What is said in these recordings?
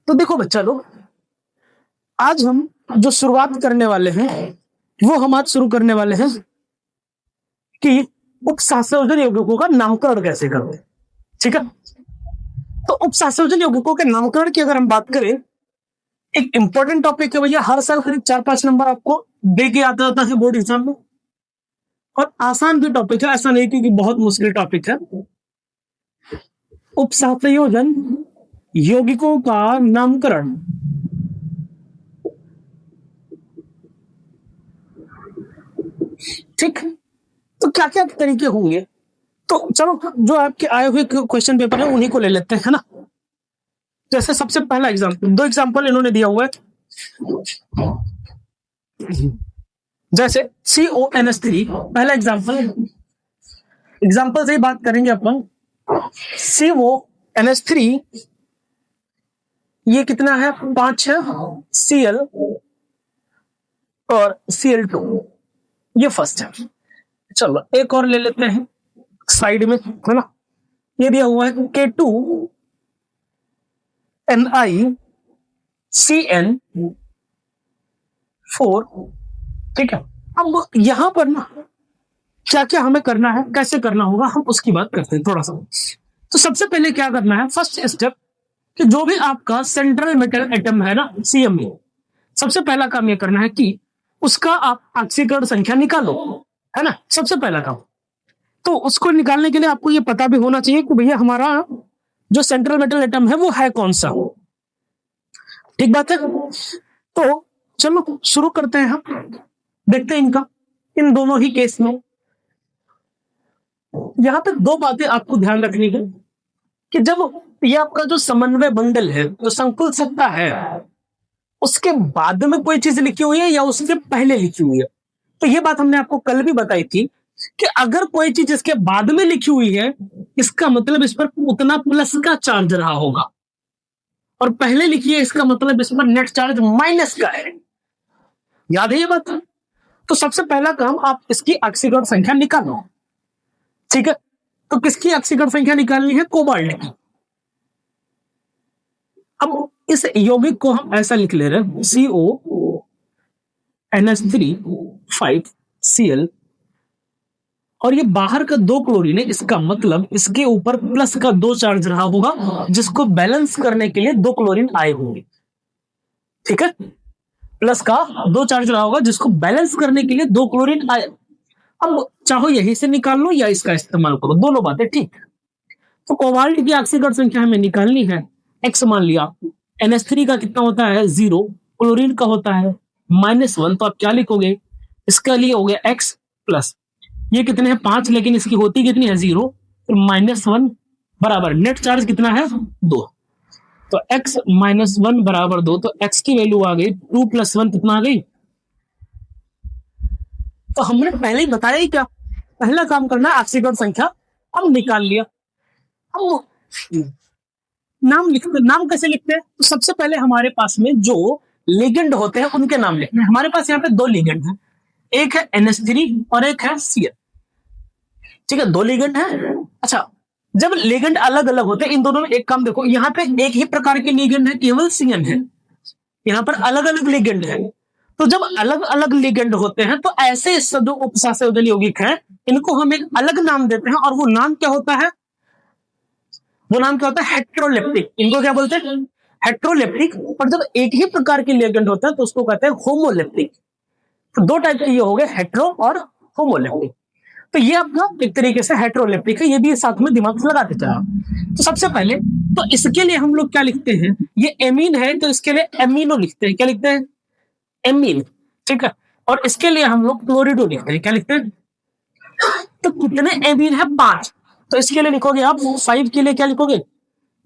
तो देखो बच्चा लोग, आज हम जो शुरुआत करने वाले हैं वो हम आज शुरू करने वाले हैं कि उपसंयोजन यौगिकों का नामकरण कैसे करते हैं। ठीक है, तो उपसंयोजन यौगिकों के नामकरण की अगर हम बात करें, एक इंपॉर्टेंट टॉपिक है भैया, हर साल करीब 4-5 नंबर आपको दे के आता है बोर्ड एग्जाम में, और आसान भी टॉपिक है, ऐसा नहीं कि बहुत मुश्किल टॉपिक है। उपसंयोजन यौगिकों का नामकरण। ठीक, तो क्या क्या तरीके होंगे, तो चलो जो आपके आए हुए क्वेश्चन पेपर है उन्हीं को ले लेते हैं ना। जैसे सबसे पहला एग्जाम्पल, 2 एग्जाम्पल इन्होंने दिया हुआ है। जैसे CONH3 पहला एग्जाम्पल से ही बात करेंगे अपन। CONH3 ये कितना है, 5 है, Cl और Cl2, ये फर्स्ट है। चलो एक और ले लेते हैं साइड में, है ना। ये दिया हुआ है K2NiCN4। ठीक है, अब यहां पर ना क्या क्या हमें करना है, कैसे करना होगा, हम उसकी बात करते हैं थोड़ा सा। तो सबसे पहले क्या करना है, फर्स्ट स्टेप, कि जो भी आपका सेंट्रल मेटल एटम है ना CMe, सबसे पहला काम ये करना है कि उसका आप ऑक्सीकरण संख्या निकालो, है ना, सबसे पहला काम। तो उसको निकालने के लिए आपको ये पता भी होना चाहिए कि भैया हमारा जो सेंट्रल मेटल एटम है वो है कौन सा। ठीक बात है, तो चलो शुरू करते हैं, हम देखते हैं इनका, इन दोनों ही केस में। यहां पे 2 बातें आपको ध्यान रखनी है कि जब ये आपका जो समन्वय बंडल है, जो संकुल सत्ता है, उसके बाद में कोई चीज लिखी हुई है या उसके पहले लिखी हुई है। तो ये बात हमने आपको कल भी बताई थी कि अगर कोई चीज इसके बाद में लिखी हुई है, इसका मतलब इस पर उतना प्लस का चार्ज रहा होगा, और पहले लिखी है इसका मतलब इस पर नेट चार्ज माइनस का है। याद है ये बात? तो सबसे पहला काम, आप इसकी ऑक्सीकरण संख्या निकालो। ठीक है, तो किसकी ऑक्सीकरण संख्या निकालनी है, कोबाल्ट की। अब इस यौगिक को हम ऐसा लिख ले रहे हैं, CONH3 5Cl, और ये बाहर का 2 क्लोरीन है, इसका मतलब इसके ऊपर प्लस का 2 चार्ज रहा होगा, जिसको बैलेंस करने के लिए 2 क्लोरीन आए होंगे। ठीक है, प्लस का 2 चार्ज रहा होगा जिसको बैलेंस करने के लिए 2 क्लोरीन आए। अब चाहो यहीं से निकाल लो या इसका इस्तेमाल करो, दोनों बातें ठीक। तो कोबाल्ट की ऑक्सीकरण संख्या हमें निकालनी है, X मान लिया। NH3 का कितना होता है, 0, क्लोरीन का होता है -1, तो आप क्या लिखोगे, इसका लिए हो गया X प्लस, ये कितने हैं 5, लेकिन इसकी होती कितनी है 0, तो -1 बराबर नेट चार्ज कितना है 2, तो X -1 बराबर 2, तो X की वैल्यू आ गई 2 + 1 कितना आ गई। तो हमने पहले ही बताया ही, क्या पहला काम करना है ऑक्सीकरण संख्या, हम निकाल लिया। अब नाम कैसे लिखते हैं, तो सबसे पहले हमारे पास में जो लिगेंड होते हैं उनके नाम लिखने हैं। हमारे पास यहाँ पे 2 लिगेंड हैं, एक है NH3 और एक है Cl। ठीक है, 2 लिगेंड है। अच्छा, जब लिगेंड अलग अलग होते हैं, इन दोनों में एक काम देखो, यहाँ पे एक ही प्रकार के लिगेंड है, केवल CN है, यहाँ पर अलग अलग लिगेंड है। तो जब अलग अलग लिगेंड होते हैं, तो ऐसे जो उपसंयोजन यौगिक हैं, इनको हम एक अलग नाम देते हैं, और वो नाम क्या होता है, हेट्रोलेप्टिक। इनको क्या बोलते हैं, हेट्रोलेप्टिक। और जब एक ही प्रकार के लिगेंड होता है तो उसको कहते हैं होमोलेप्टिक। तो 2 टाइप के ये हो गए, हेट्रो और होमोलेप्टिक। तो ये अपना एक तरीके से हेट्रोलेप्टिक है, ये भी साथ में दिमाग से लगाते चला। तो सबसे पहले तो इसके लिए हम लोग क्या लिखते हैं, ये एमीन है तो इसके लिए एमिनो लिखते हैं, क्या लिखते हैं, एमीन। ठीक है, और इसके लिए हम लोग क्लोरिडो लिखते हैं, क्या लिखते हैं। तो कितने एमीन है, 5, तो इसके लिए लिखोगे आप 5 के लिए क्या लिखोगे,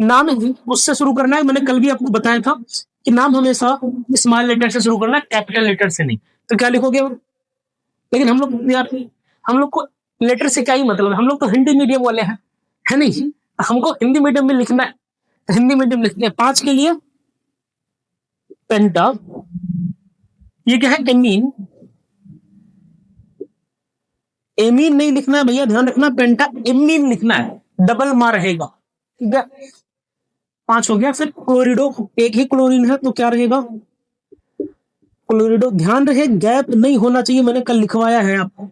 नाम उससे शुरू करना है। मैंने कल भी आपको बताया था कि नाम हमेशा स्मॉल लेटर से शुरू करना है, कैपिटल लेटर से नहीं। तो क्या लिखोगे, लेकिन हम लोग यार, हम लोग को लेटर से क्या ही मतलब है, हम लोग तो हिंदी मीडियम वाले हैं, है नहीं, हमको हिंदी मीडियम में लिखना है, हिंदी मीडियम लिखते हैं। 5 के लिए पेंटा, ये क्या है, एमीन। एमीन नहीं लिखना है भैया, ध्यान रखना, पेंटा एमीन लिखना है, डबल मार रहेगा। ठीक है, 5 हो गया। फिर क्लोरिडो, एक ही क्लोरीन है तो क्या रहेगा, क्लोरिडो। ध्यान रहे गैप नहीं होना चाहिए, मैंने कल लिखवाया है आपको।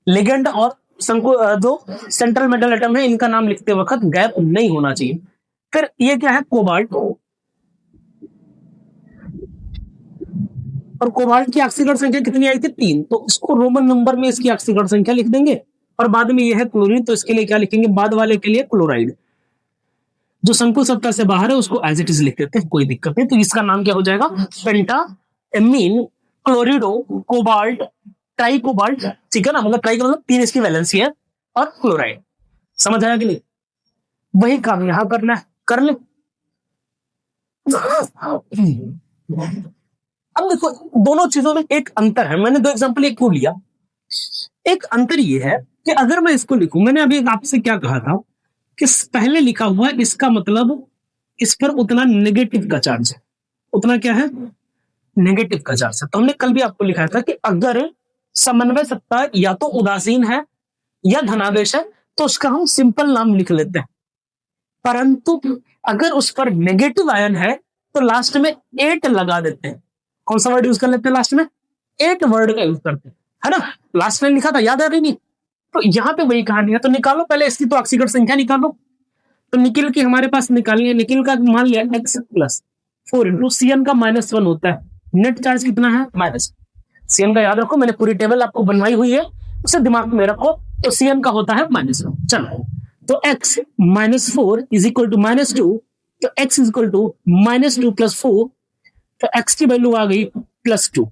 लिगेंड और जो सेंट्रल मेटल एटम है इनका नाम लिखते वक्त गैप नहीं होना चाहिए। फिर ये क्या है, कोबाल्ट, और कोबाल्ट की ऑक्सीकरण संख्या कितनी आई थी, 3, तो इसको रोमन नंबर में इसकी ऑक्सीकरण संख्या लिख देंगे। और बाद में ये है क्लोरीन, तो इसके लिए क्या लिखेंगे, बाद वाले के लिए क्लोराइड। जो संकुल सत्ता से बाहर है उसको एज इट इज लिख देते हैं, कोई दिक्कत नहीं। तो इसका नाम क्या हो जाएगा, पेंटा एमीन क्लोरिडो कोबाल्ट ट्राई कोबाल्ट, ठीक है ना। मतलब ट्राई का मतलब 3 इसकी वैलेंसी है, और क्लोराइड। समझ आया कि नहीं, वही काम यहां करना है, कर ले। अब देखो दोनों चीजों में एक अंतर है, मैंने 2 एग्जांपल एक को लिया। एक अंतर ये है कि अगर मैं इसको लिखूं, मैंने अभी आपसे क्या कहा था कि पहले लिखा हुआ इसका मतलब इस पर उतना नेगेटिव का चार्ज है, उतना क्या है, नेगेटिव का चार्ज है। तो हमने कल भी आपको लिखा था कि अगर समन्वय सत्ता या तो उदासीन है या धनावेश है तो उसका हम सिंपल नाम लिख लेते हैं। परंतु अगर उस पर नेगेटिव आयन है तो लास्ट में 8 लगा देते हैं। कौन सा वर्ड यूज कर लेते हैं लास्ट में, 8 वर्ड का यूज करते हैं, है ना। लास्ट में लिखा था, याद है नहीं, तो यहाँ पे वही कहानी है। तो निकालो पहले इसकी तो ऑक्सीकरण संख्या निकालो। तो निकिल की हमारे पास निकालनी है, निकिल का मान लिया x प्लस 4 इंटू CN का -1 होता है। नेट चार्ज कितना है, माइनस। CN का याद रखो, मैंने पूरी टेबल आपको बनवाई हुई है, उसे दिमाग में रखो। तो CN का होता है -1। चलो, तो x -4 इज इक्वल टू -2, तो x is equal to -2 plus 4, तो x की वैल्यू आ गई +2।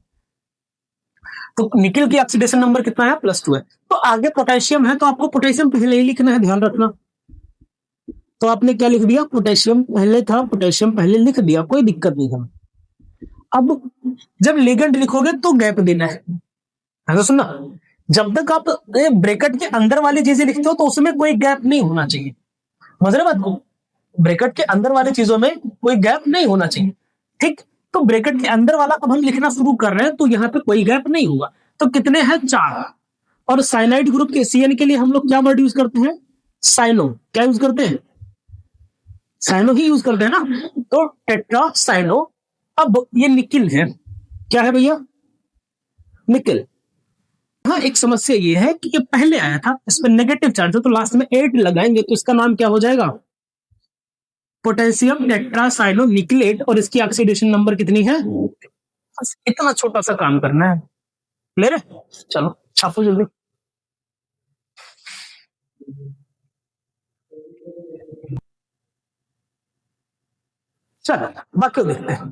तो निकिल की ऑक्सीडेशन नंबर कितना है, +2 है। तो आगे पोटेशियम है, तो आपको पोटेशियम पहले ही लिखना है, ध्यान रखना। तो आपने क्या लिख दिया, पोटेशियम पहले था, पोटेशियम पहले लिख दिया, कोई दिक्कत नहीं है। अब जब लिगेंड लिखोगे तो गैप देना है, तो सुनना, जब तक आप ब्रैकेट के अंदर वाली चीजें लिखते हो तो उसमें कोई गैप नहीं होना चाहिए। समझ रहे बात को, ब्रैकेट के अंदर वाली चीजों में कोई गैप नहीं होना चाहिए, ठीक। तो ब्रैकेट के अंदर वाला अब हम लिखना शुरू कर रहे हैं तो यहाँ पे कोई गैप नहीं होगा। तो कितने हैं, 4। और साइनाइड ग्रुप के CN के लिए हम लोग क्या वर्ड यूज करते हैं, साइनो। क्या यूज करते हैं, साइनो ही यूज करते हैं ना। तो टेट्रा साइनो। अब ये निकिल है, क्या है भैया, निकिल। हाँ, एक समस्या ये है कि ये पहले आया था, इस पर नेगेटिव चार्ज है, तो लास्ट में 8 लगाएंगे तो इसका नाम क्या हो जाएगा, पोटेशियम टेट्रासाइनो निकलेट। और इसकी ऑक्सीडेशन नंबर कितनी है, बस इतना छोटा सा काम करना है, ले रहे। चलो छापो जल्दी। चलो बाकी देखते हैं।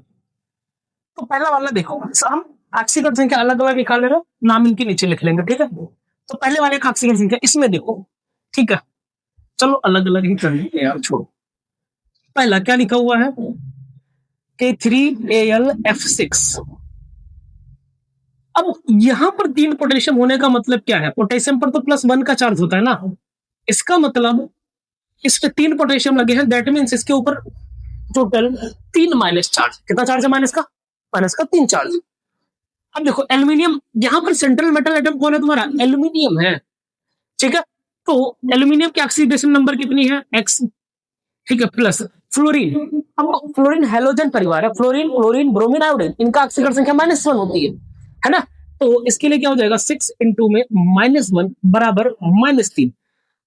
तो पहला वाला देखो, हम ऑक्सीकरण संख्या अलग अलग निकाल ले रहे, नाम इनके नीचे लिख लेंगे, ठीक है। तो पहले वाले का ऑक्सीकरण संख्या इसमें देखो, ठीक है। चलो अलग अलग ही कर लेंगे यार, छोड़ो। पहला क्या लिखा हुआ है, K3Al(F6). अब यहां पर 3 पोटेशियम होने का मतलब क्या है, पोटेशियम पर तो +1 का चार्ज होता है ना, इसका मतलब इस पे 3 पोटेशियम लगे हैं, दैट मीन्स इसके ऊपर टोटल 3 माइनस चार्ज। कितना चार्ज है, माइनस का 3 चार्ज। अब देखो एल्यूमिनियम, यहां पर सेंट्रल मेटल एटम कौन है तुम्हारा, एल्यूमिनियम है, ठीक है। तो एल्यूमिनियम की ऑक्सीडेशन नंबर कितनी है, X, ठीक है, प्लस फ्लोरीन। अब फ्लोरीन हैलोजन परिवार है, फ्लोरीन क्लोरीन ब्रोमीन आयोडीन, इनका ऑक्सीकरण संख्या -1 होती है ना। तो इसके लिए क्या हो जाएगा, 6 इंटू में -1 बराबर -3,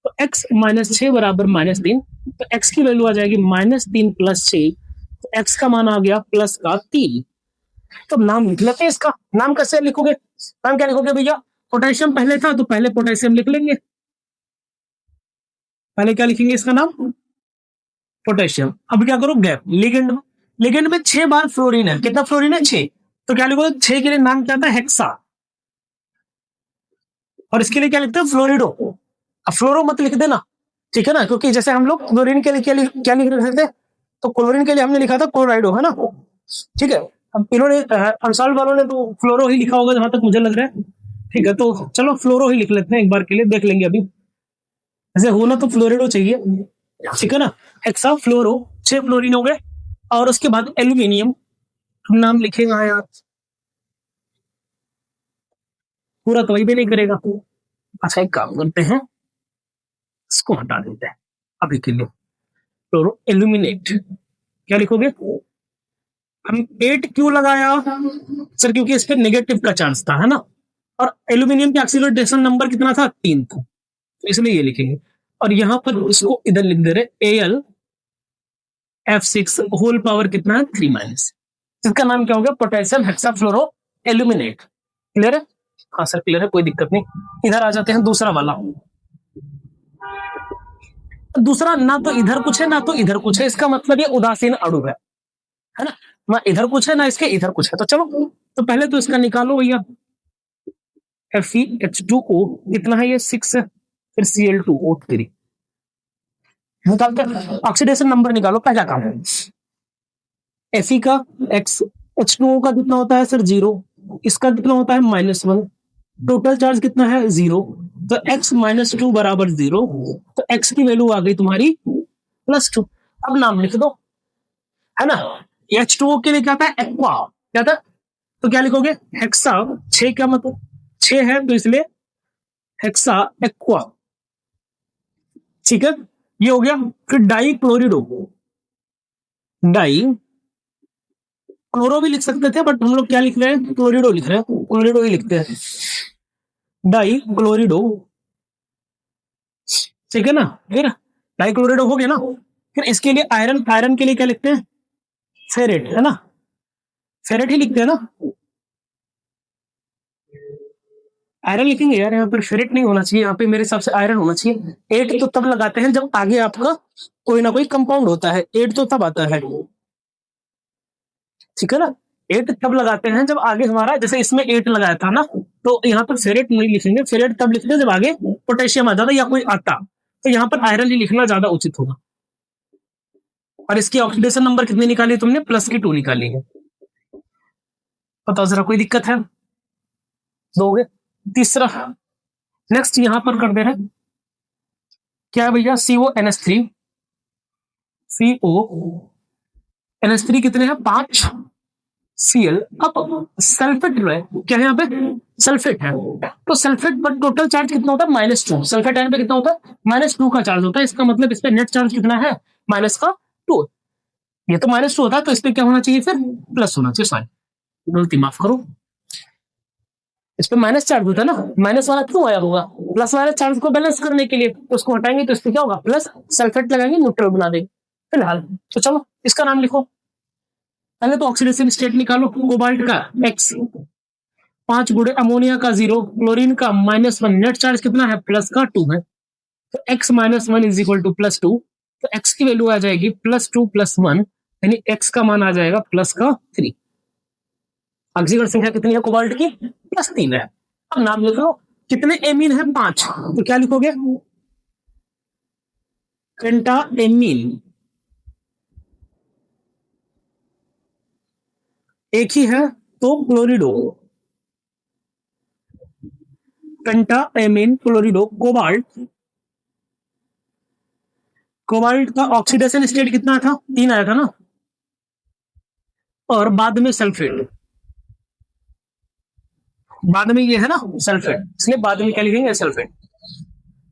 तो x -6 बराबर -3, तो x की वैल्यू आ जाएगी -3 + 6, तो x का मान आ गया +3। तो नाम लिख लेते हैं इसका। नाम कैसे लिखोगे, नाम क्या लिखोगे भैया, पोटेशियम पहले था तो पहले पोटेशियम लिख लेंगे, पहले क्या लिखेंगे इसका नाम, पोटेशियम। अब क्या करो, गैप, लिगेंड, लिगेंड में 6 बार फ्लोरीन है, कितना फ्लोरीन है, 6, तो क्या लिखोगे, 6 के लिए नाम क्या था, हेक्सा। और इसके लिए क्या लिखते हैं, फ्लोरिडो। अब फ्लोरो मत लिख देना, ठीक है ना, क्योंकि जैसे हम लोग क्लोरीन के लिए क्या लिख रहे थे, तो क्लोरीन के लिए हमने लिखा था क्लोराइडो, है ना, ठीक है। अब इन्होंने अनसॉल्व वालों ने तो फ्लोरो ही लिखा होगा जहां तक मुझे लग रहा है, ठीक है। तो चलो फ्लोरो ही लिख लेते हैं एक बार के लिए, देख लेंगे अभी। ऐसे होना तो फ्लोरिडो चाहिए, ठीक है ना। हेक्सा फ्लोरो, 6 फ्लोरीन हो गए। और उसके बाद एल्यूमिनियम, नाम लिखेगा यार, पूरा तो वही भी नहीं करेगा। अच्छा एक काम करते हैं, इसको हटा देते हैं अभी के लिए, फ्लोरो एल्यूमिनेट, क्या लिखोगे? हम 8 क्यों लगाया सर? क्योंकि इस पे नेगेटिव का चांस था, है ना, और एल्यूमिनियम का ऑक्सीडेशन नंबर कितना था? 3 था, तो इसलिए ये लिखेंगे। और यहां पर इसको इधर लिख दे रहे AlF6 होल पावर कितना है? 3-। इसका नाम क्या हो गया? Potassium हेक्साफ्लोरो aluminate. क्लियर है? हाँ सर क्लियर है, कोई दिक्कत नहीं। इधर आ जाते हैं दूसरा वाला। दूसरा ना तो इधर कुछ है ना तो इधर कुछ है, इसका मतलब ये उदासीन अणु है ना, ना इधर कुछ है ना इसके इधर कुछ है। तो चलो, तो पहले तो इसका निकालो भैया। FeH2O कितना है? ये 6 है, फिर Cl2O3 निकालते हैं। ऑक्सीडेशन नंबर निकालो, पहला काम है। Fe का H2O का कितना होता है सर? 0। इसका कितना होता है? -1। टोटल चार्ज कितना है? 0। तो x - 2 बराबर 0। तो x की वैल्यू आ गई तुम्हारी +2। अब नाम लिख दो, है ना। H2O के लिए क्या था? एक्वा। क्या था? तो क्या लिखोगे? हेक्सा। 6 क्या मतलब? 6 है, तो इसलिए हेक्सा एक्वा। ठीक है, ये हो गया। फिर डाई क्लोरिडो। डाई क्लोरो भी लिख सकते थे, बट हम लोग क्या लिख रहे हैं? क्लोरिडो लिख रहे हैं, क्लोरिडो ही लिखते हैं। डाई क्लोरिडो, ठीक है ना। फिर डाई क्लोरिडो हो गया ना। फिर इसके लिए आयरन, आयरन के लिए क्या लिखते हैं? फेरेट, है ना, फेरेट ही लिखते हैं ना। आयरन लिखेंगे यार, यहाँ पर फेरेट नहीं होना चाहिए, यहाँ पे मेरे हिसाब से आयरन होना चाहिए। 8 तो तब लगाते हैं जब आगे आपका कोई ना कोई कंपाउंड होता है, 8 तो तब आता है, ठीक है ना। 8 तब लगाते हैं जब आगे हमारा, जैसे इसमें 8 लगाया था ना, तो यहाँ पर फेरेट नहीं लिखेंगे, फेरेट तब लिखते हैं जब आगे पोटेशियम आ जाता या कोई आता, तो यहाँ पर आयरन ही लिखना ज्यादा उचित होगा। और इसकी ऑक्सीडेशन नंबर कितनी निकाली तुमने? +2 निकाली है। बताओ जरा, कोई दिक्कत है? दोगे? तीसरा नेक्स्ट यहां पर कर दे रहे, क्या है भैया? CONH3। CONH3 कितने हैं? 5 Cl। अब सल्फेट जो है, क्या है यहाँ पे? सल्फेट है, तो सल्फेट पर टोटल चार्ज कितना होता है? -2। सल्फेट आयन पे कितना होता है? -2 का चार्ज होता है। इसका मतलब इस पे नेट चार्ज कितना है? -2। ये तो -2 होता है, तो इस पे क्या होना चाहिए? फिर प्लस होना चाहिए। सॉरी, गलती माफ करो, इस पे माइनस चार्ज होता है ना, माइनस वाला क्यों आया होगा? प्लस वाले चार्ज को बैलेंस करने के लिए, तो उसको हटाएंगे तो इस पे क्या होगा? प्लस। सल्फेट लगाएंगे, न्यूट्रल बना देंगे फिलहाल। तो चलो इसका नाम लिखो। पहले तो ऑक्सीडेशन स्टेट निकालो। कोबाल्ट का X, 5 गुणे अमोनिया का 0, क्लोरीन का -1, नेट चार्ज कितना है? प्लस का 2 है। तो x - 1 = +2। तो x की वैल्यू आ जाएगी +2 + 1, यानी x का मान आ जाएगा प्लस का 3। ऑक्सीजन संख्या कितनी है कोबाल्ट की? +3 है। अब नाम लिख लो। कितने एमीन है? 5। तो क्या लिखोगे? पेंटा एमीन। एक ही है तो क्लोरिडो। पेंटा एमीन क्लोरिडो कोबाल्ट। कोबाल्ट का ऑक्सीडेशन स्टेट कितना था? 3 आया था ना, और बाद में सल्फेट, बाद में ये है ना सल्फेट, इसलिए बाद में क्या लिखेंगे? सल्फेट।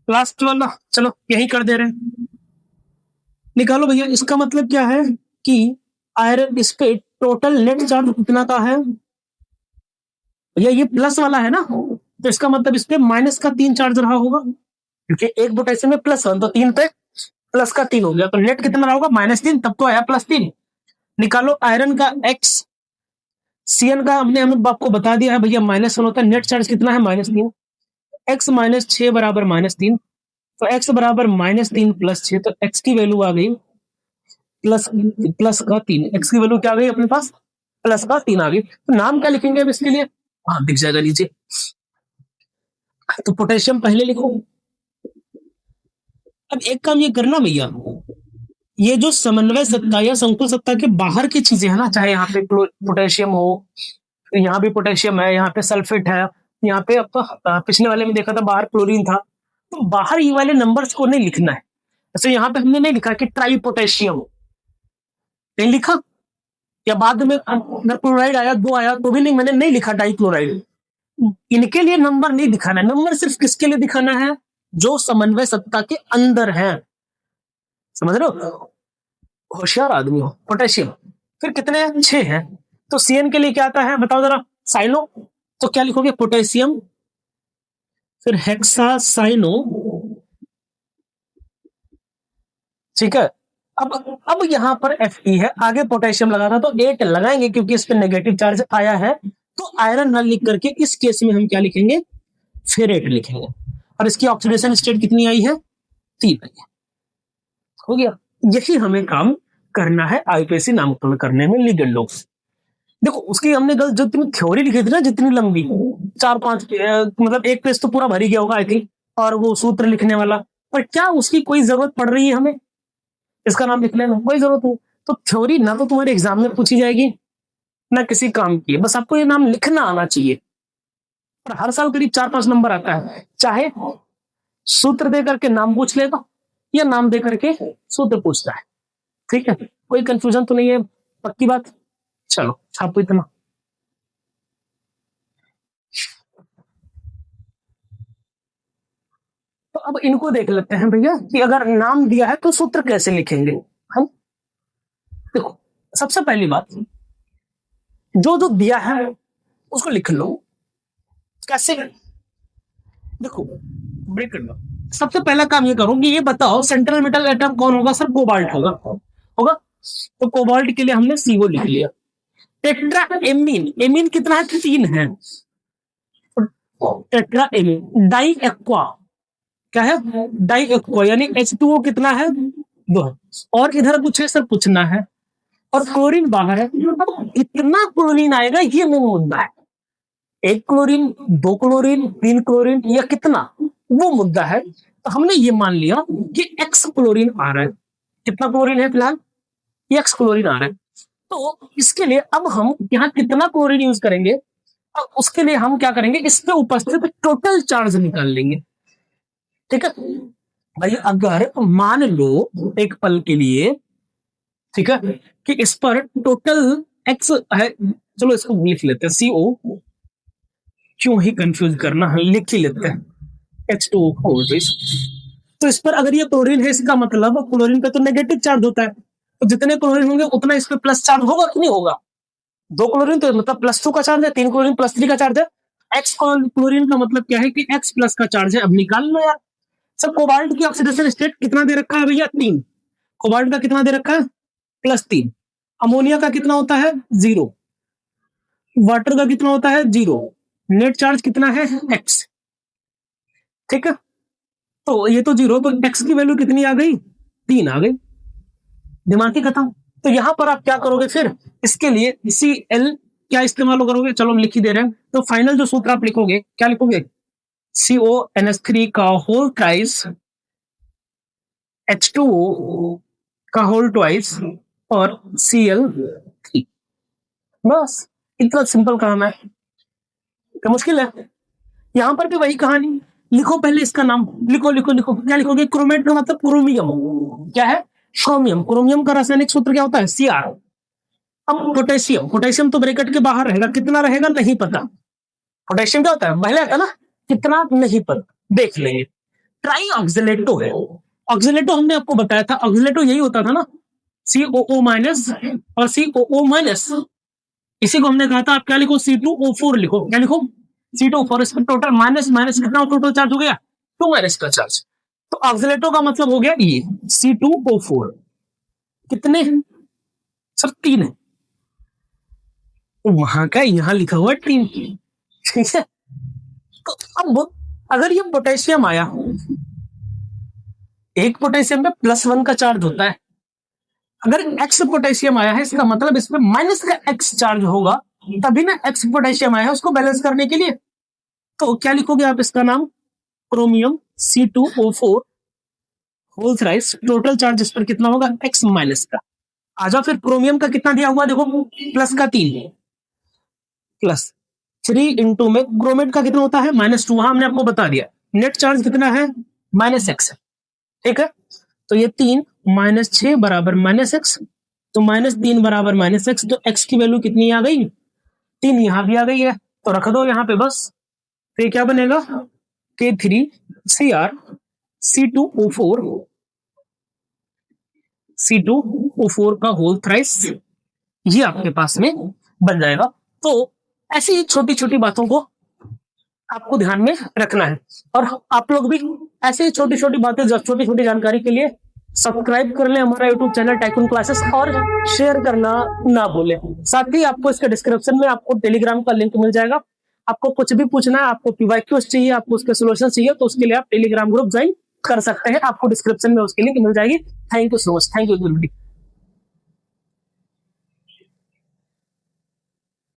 लास्ट वाला चलो यही कर दे रहे हैं, निकालो भैया। इसका मतलब क्या है कि आयरन, इस पे टोटल नेट चार्ज कितना का है भैया? ये प्लस वाला है ना, तो इसका मतलब इस पे माइनस का 3 चार्ज रहा होगा, क्योंकि एक पोटेशियम में +1, तो 3 पे प्लस का 3 हो गया, तो नेट कितना रहा होगा? -3, तब तो आया +3। निकालो आयरन का X। Cn का हमने आपको बता दिया है भैया, -1 होता है। नेट चार्ज कितना है? -3। x - 6 बराबर -3, तो x बराबर -3 + 6, तो x की वैल्यू आ गई प्लस का 3। x की वैल्यू क्या आ गई अपने पास? प्लस का 3 आ गई। तो नाम क्या लिखेंगे अब इसके लिए? हाँ दिख जाएगा नीचे। तो पोटेशियम पहले लिखो। अब एक काम ये करना भैया, ये जो समन्वय सत्ता या संकुल सत्ता के बाहर की चीजें है ना, चाहे यहाँ पे पोटेशियम हो, यहाँ भी पोटेशियम है, यहाँ पे सल्फेट है, यहाँ पे अब तो पिछले वाले में देखा था बाहर क्लोरीन था, तो बाहर ये वाले नंबर्स को नहीं लिखना है। जैसे यहाँ पे हमने नहीं लिखा कि ट्राई पोटेशियम, नहीं लिखा, या बाद में अगर क्लोराइड आया 2 आया तो भी नहीं, मैंने नहीं लिखा डाई क्लोराइड। इनके लिए नंबर नहीं दिखाना है, नंबर सिर्फ किसके लिए दिखाना है? जो समन्वय सत्ता के अंदर है, समझ रहे हो? होशियार आदमी हो। पोटेशियम फिर कितने हैं? 6 हैं। तो CN के लिए क्या आता है बताओ जरा, साइनो। तो क्या लिखोगे? पोटेशियम, फिर हेक्सासाइनो, ठीक है। अब यहां पर Fe है, आगे पोटेशियम लगाना तो 8 लगाएंगे क्योंकि इस पे नेगेटिव चार्ज आया है। तो आयरन न लिख करके इस केस में हम क्या लिखेंगे? फेरेट लिखेंगे। और इसकी ऑक्सीडेशन स्टेट कितनी आई है? 3 आई है। हो गया। यही हमें काम करना है आईपीएससी नामकरण करने में लिगेंडों से। देखो उसकी हमने जो तुम थ्योरी लिखी थी ना, जितनी लंबी 4-5 मतलब एक पेज तो पूरा भरी गया होगा आई थिंक, और वो सूत्र लिखने वाला, पर क्या उसकी कोई जरूरत पड़ रही है हमें इसका नाम लिखने में? कोई जरूरत नहीं। तो थ्योरी ना तो तुम्हारे एग्जाम में पूछी जाएगी ना किसी काम की, बस आपको ये नाम लिखना आना चाहिए। और हर साल करीब 4-5 नंबर आता है, चाहे सूत्र दे करके नाम पूछ लेगा या नाम दे करके सूत्र पूछता है। ठीक है, कोई कंफ्यूजन तो नहीं है? पक्की बात। चलो छापो इतना। तो अब इनको देख लेते हैं भैया कि अगर नाम दिया है तो सूत्र कैसे लिखेंगे हम। देखो सबसे पहली बात, जो जो दिया है उसको लिख लो। कैसे? देखो ब्रेक लो। सबसे पहला काम ये करो कि ये बताओ सेंट्रल मेटल एटम कौन होगा? सर कोबाल्ट होगा। होगा। तो कोबाल्ट के लिए हमने CO लिख लिया। टेट्रा एमीन, एमीन कितना है? 3 है। Tetra amine. डाई एक्वा क्या है? डाई एक्वा यानी H2O कितना है? 2 है। और इधर कुछ है सर पूछना है, और क्लोरीन बाहर है। अब इतना क्लोरीन आएगा ये मेन मुद्दा है। 1 क्लोरीन, 2 क्लोरीन, 3 क्लोरीन या कितना, वो मुद्दा है। तो हमने ये मान लिया कि X क्लोरीन आ रहा है। कितना क्लोरीन है फिलहाल? X क्लोरीन आ रहा है। तो इसके लिए अब हम यहाँ कितना क्लोरीन यूज करेंगे? अब उसके लिए हम क्या करेंगे? इस पे उपस्थित टोटल चार्ज निकाल लेंगे। ठीक है भाई, अगर मान लो एक पल के लिए, ठीक है, कि इस पर टोटल X है, चलो इसको लिख लेते हैं CO, क्यों ही कंफ्यूज करना है, लिख ही लेते हैं H2O। तो इस पर अगर ये क्लोरीन है, इसका मतलब क्लोरीन पे तो नेगेटिव चार्ज होता है, तो जितने क्लोरीन होंगे उतना इस पे प्लस चार्ज होगा कि नहीं होगा? 2 क्लोरीन तो मतलब +2 का चार्ज है, 3 क्लोरीन +3 का चार्ज है। X क्लोरीन का मतलब क्या है कि X प्लस का चार्ज है। अब निकाल लो यार। सब कोबाल्ट की ऑक्सीडेशन स्टेट कितना दे रखा है भैया? 3। कोबाल्ट का कितना दे रखा है? +3। अमोनिया का कितना होता है? 0। वाटर का कितना होता है? 0। नेट चार्ज कितना है? X। ठीक है, तो ये तो 0, तो X की वैल्यू कितनी आ गई? 3 आ गई। दिमाग की खत्म। तो यहां पर आप क्या करोगे फिर? इसके लिए Cl क्या इस्तेमाल करोगे? चलो हम लिख ही दे रहे हैं। तो फाइनल जो सूत्र आप लिखोगे क्या लिखोगे? CONH3 का होल ट्राइस, H2O का होल ट्वाइस और Cl3। बस इतना सिंपल काम है। क्या मुश्किल है? यहां पर भी वही कहानी। लिखो पहले इसका नाम, लिखो लिखो लिखो। क्या लिखोगे? क्रोमेट का मतलब क्रोमियम। क्या है? क्रोमियम। क्रोमियम का रासायनिक सूत्र क्या होता है? Cr। अब पोटेशियम, पोटेशियम तो ब्रैकेट के बाहर रहेगा, कितना रहेगा नहीं पता। पोटेशियम क्या होता है? पहले आता ना, कितना नहीं पता, देख लेंगे। ट्राई ऑक्सिलेटो है। ऑक्सिलेटो हमने आपको बताया था, ऑक्सिलेटो यही होता था ना, COO माइनस और COO माइनस। इसी को हमने कहा था आप क्या लिखो? C2O4 लिखो। क्या लिखो? C2O4। इस पर टोटल माइनस माइनस कितना टोटल चार्ज हो गया? 2 माइनस का चार्ज। तो ऑक्सिलेटो का मतलब हो गया ये C2O4। कितने? सर 3 है। वहां का यहाँ लिखा हुआ 3। ठीक है, तो अब अगर ये पोटेशियम आया, एक पोटेशियम में +1 का चार्ज होता है। अगर X पोटेशियम आया है, इसका मतलब इसमें माइनस का X चार्ज होगा, तभी ना X पोटेशियम आया है उसको बैलेंस करने के लिए। तो क्या लिखोगे आप इसका नाम? Chromium C2O4 whole thrice. Total charge इस पर कितना होगा? X माइनस का। आ जाओ फिर, क्रोमियम का कितना दिया हुआ देखो, प्लस का 3 +3 इंटू में क्रोमेट का कितना होता है? -2। वहां हमने आपको बता दिया। नेट चार्ज कितना है? -X। ठीक है, तो ये 3 -6 बराबर -X, तो -3 बराबर -X। तो X की वैल्यू कितनी आ गई? 3 यहां भी आ गई है, तो रख दो यहां पे बस। तो क्या बनेगा? K3Cr C2O4 C2O4 का होल थ्राइस, ये आपके पास में बन जाएगा। तो ऐसी छोटी छोटी बातों को आपको ध्यान में रखना है, और आप लोग भी ऐसे छोटी छोटी बातें, छोटी छोटी जानकारी के लिए सब्सक्राइब कर लें हमारा यूट्यूब चैनल टाइकून क्लासेस, और शेयर करना ना भूलें। साथ ही आपको इसके डिस्क्रिप्शन में आपको टेलीग्राम का लिंक मिल जाएगा। आपको कुछ भी पूछना है, आपको पीवाईक्यूज चाहिए, आपको उसके सोल्यूशन चाहिए, तो उसके लिए आप टेलीग्राम ग्रुप ज्वाइन कर सकते हैं। आपको डिस्क्रिप्शन में उसकी लिंक मिल जाएगी। Thank you so much. Thank you everybody.